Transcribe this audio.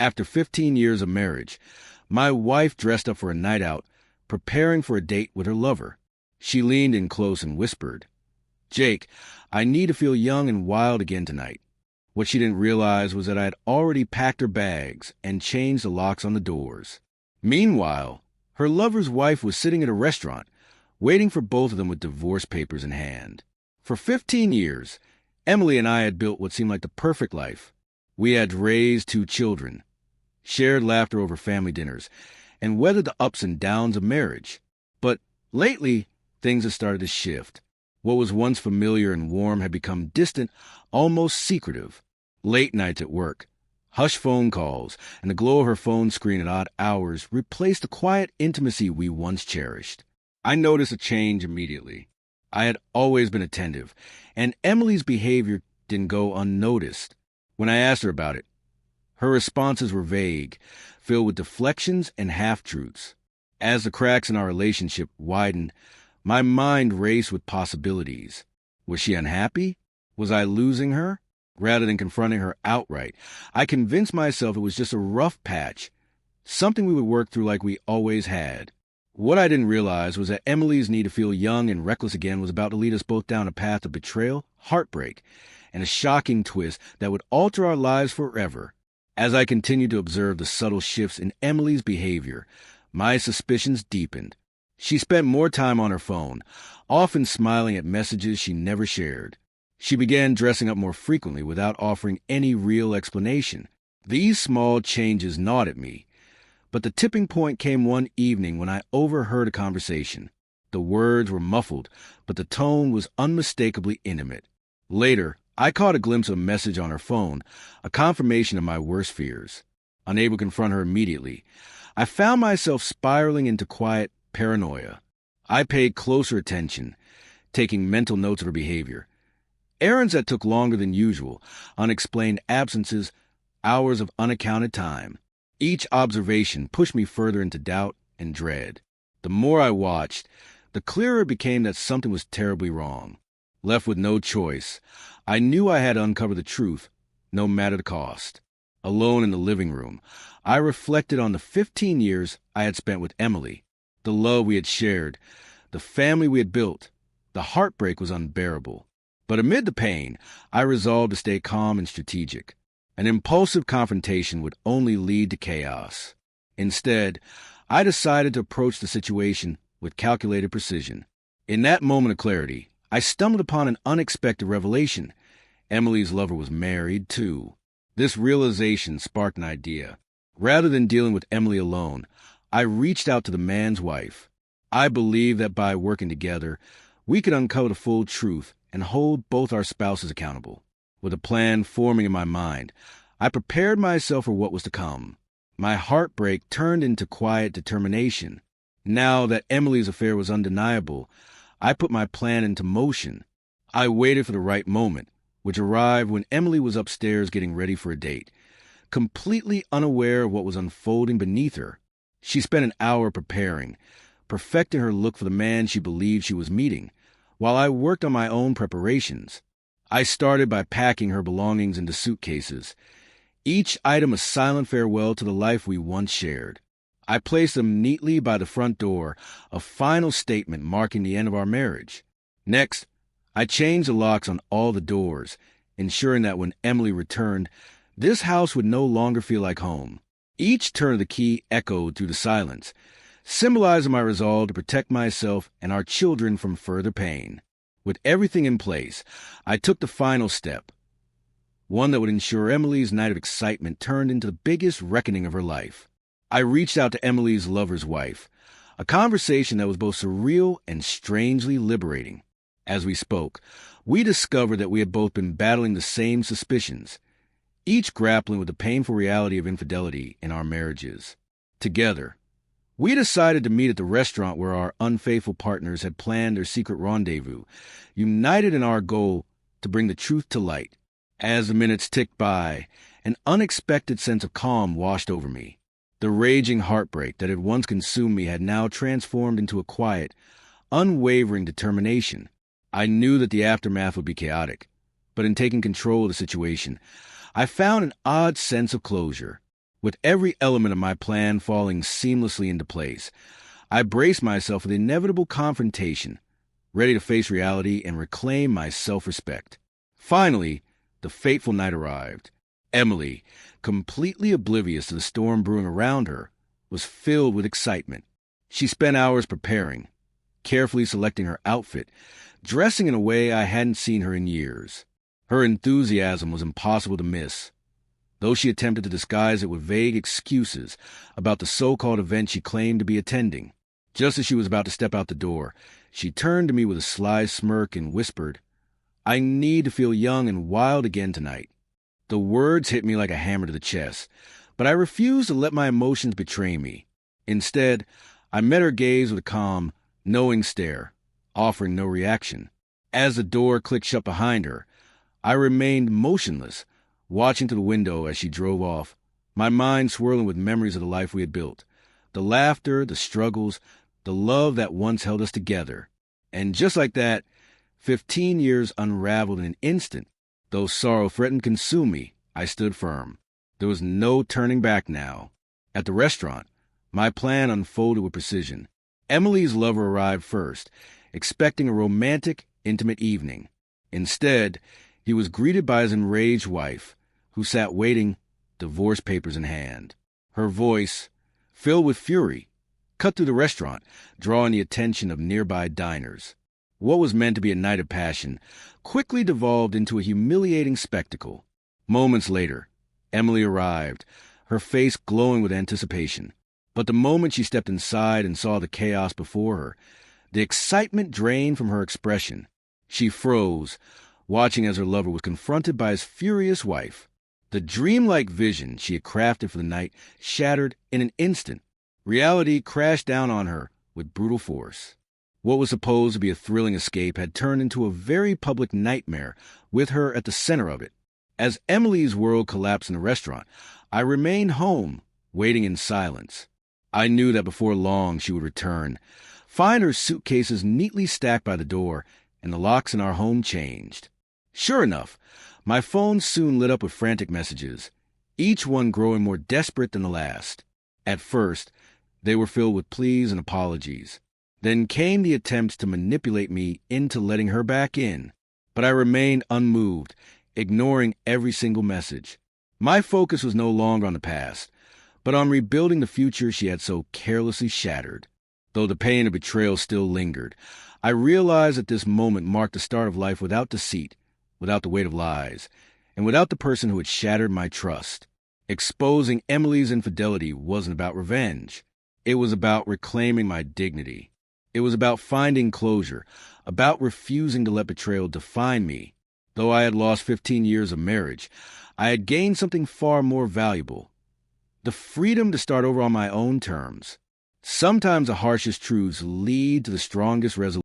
After 15 years of marriage, my wife dressed up for a night out, preparing for a date with her lover. She leaned in close and whispered, "Jake, I need to feel young and wild again tonight." What she didn't realize was that I had already packed her bags and changed the locks on the doors. Meanwhile, her lover's wife was sitting at a restaurant, waiting for both of them with divorce papers in hand. For 15 years, Emily and I had built what seemed like the perfect life. We had raised 2 children, shared laughter over family dinners, and weathered the ups and downs of marriage. But lately, things had started to shift. What was once familiar and warm had become distant, almost secretive. Late nights at work, hushed phone calls, and the glow of her phone screen at odd hours replaced the quiet intimacy we once cherished. I noticed a change immediately. I had always been attentive, and Emily's behavior didn't go unnoticed. When I asked her about it, her responses were vague, filled with deflections and half-truths. As the cracks in our relationship widened, my mind raced with possibilities. Was she unhappy? Was I losing her? Rather than confronting her outright, I convinced myself it was just a rough patch, something we would work through like we always had. What I didn't realize was that Emily's need to feel young and reckless again was about to lead us both down a path of betrayal, heartbreak, and a shocking twist that would alter our lives forever. As I continued to observe the subtle shifts in Emily's behavior, my suspicions deepened. She spent more time on her phone, often smiling at messages she never shared. She began dressing up more frequently without offering any real explanation. These small changes gnawed at me, but the tipping point came one evening when I overheard a conversation. The words were muffled, but the tone was unmistakably intimate. Later, I caught a glimpse of a message on her phone, a confirmation of my worst fears. Unable to confront her immediately, I found myself spiraling into quiet paranoia. I paid closer attention, taking mental notes of her behavior. Errands that took longer than usual, unexplained absences, hours of unaccounted time. Each observation pushed me further into doubt and dread. The more I watched, the clearer it became that something was terribly wrong. Left with no choice, I knew I had to uncover the truth, no matter the cost. Alone in the living room, I reflected on the 15 years I had spent with Emily. The love we had shared, the family we had built. The heartbreak was unbearable. But amid the pain, I resolved to stay calm and strategic. An impulsive confrontation would only lead to chaos. Instead, I decided to approach the situation with calculated precision. In that moment of clarity, I stumbled upon an unexpected revelation. Emily's lover was married, too. This realization sparked an idea. Rather than dealing with Emily alone, I reached out to the man's wife. I believed that by working together, we could uncover the full truth and hold both our spouses accountable. With a plan forming in my mind, I prepared myself for what was to come. My heartbreak turned into quiet determination. Now that Emily's affair was undeniable, I put my plan into motion. I waited for the right moment, which arrived when Emily was upstairs getting ready for a date, completely unaware of what was unfolding beneath her. She spent an hour preparing, perfecting her look for the man she believed she was meeting, while I worked on my own preparations. I started by packing her belongings into suitcases, each item a silent farewell to the life we once shared. I placed them neatly by the front door, a final statement marking the end of our marriage. Next, I changed the locks on all the doors, ensuring that when Emily returned, this house would no longer feel like home. Each turn of the key echoed through the silence, symbolizing my resolve to protect myself and our children from further pain. With everything in place, I took the final step, one that would ensure Emily's night of excitement turned into the biggest reckoning of her life. I reached out to Emily's lover's wife, a conversation that was both surreal and strangely liberating. As we spoke, we discovered that we had both been battling the same suspicions, each grappling with the painful reality of infidelity in our marriages. Together, we decided to meet at the restaurant where our unfaithful partners had planned their secret rendezvous, united in our goal to bring the truth to light. As the minutes ticked by, an unexpected sense of calm washed over me. The raging heartbreak that had once consumed me had now transformed into a quiet, unwavering determination. I knew that the aftermath would be chaotic, but in taking control of the situation, I found an odd sense of closure. with every element of my plan falling seamlessly into place. I braced myself for the inevitable confrontation, ready to face reality and reclaim my self-respect. Finally, the fateful night arrived. Emily, completely oblivious to the storm brewing around her, was filled with excitement. She spent hours preparing, carefully selecting her outfit, dressing in a way I hadn't seen her in years. Her enthusiasm was impossible to miss, though she attempted to disguise it with vague excuses about the so-called event she claimed to be attending. Just as she was about to step out the door, she turned to me with a sly smirk and whispered, "I need to feel young and wild again tonight." The words hit me like a hammer to the chest, but I refused to let my emotions betray me. Instead, I met her gaze with a calm, knowing stare, offering no reaction. As the door clicked shut behind her, I remained motionless, watching through the window as she drove off, my mind swirling with memories of the life we had built, the laughter, the struggles, the love that once held us together. And just like that, 15 years unraveled in an instant. Though sorrow threatened to consume me, I stood firm. There was no turning back now. At the restaurant, my plan unfolded with precision. Emily's lover arrived first, expecting a romantic, intimate evening. Instead, he was greeted by his enraged wife, who sat waiting, divorce papers in hand. Her voice, filled with fury, cut through the restaurant, drawing the attention of nearby diners. What was meant to be a night of passion quickly devolved into a humiliating spectacle. Moments later, Emily arrived, her face glowing with anticipation. But the moment she stepped inside and saw the chaos before her, the excitement drained from her expression. She froze, watching as her lover was confronted by his furious wife. The dreamlike vision she had crafted for the night shattered in an instant. Reality crashed down on her with brutal force. What was supposed to be a thrilling escape had turned into a very public nightmare, with her at the center of it. As Emily's world collapsed in the restaurant, I remained home, waiting in silence. I knew that before long she would return, find her suitcases neatly stacked by the door, and the locks in our home changed. Sure enough, my phone soon lit up with frantic messages, each one growing more desperate than the last. At first, they were filled with pleas and apologies. Then came the attempts to manipulate me into letting her back in. But I remained unmoved, ignoring every single message. My focus was no longer on the past, but on rebuilding the future she had so carelessly shattered. Though the pain of betrayal still lingered, I realized that this moment marked the start of life without deceit, without the weight of lies, and without the person who had shattered my trust. Exposing Emily's infidelity wasn't about revenge. It was about reclaiming my dignity. It was about finding closure, about refusing to let betrayal define me. Though I had lost 15 years of marriage, I had gained something far more valuable: the freedom to start over on my own terms. Sometimes the harshest truths lead to the strongest resolutions.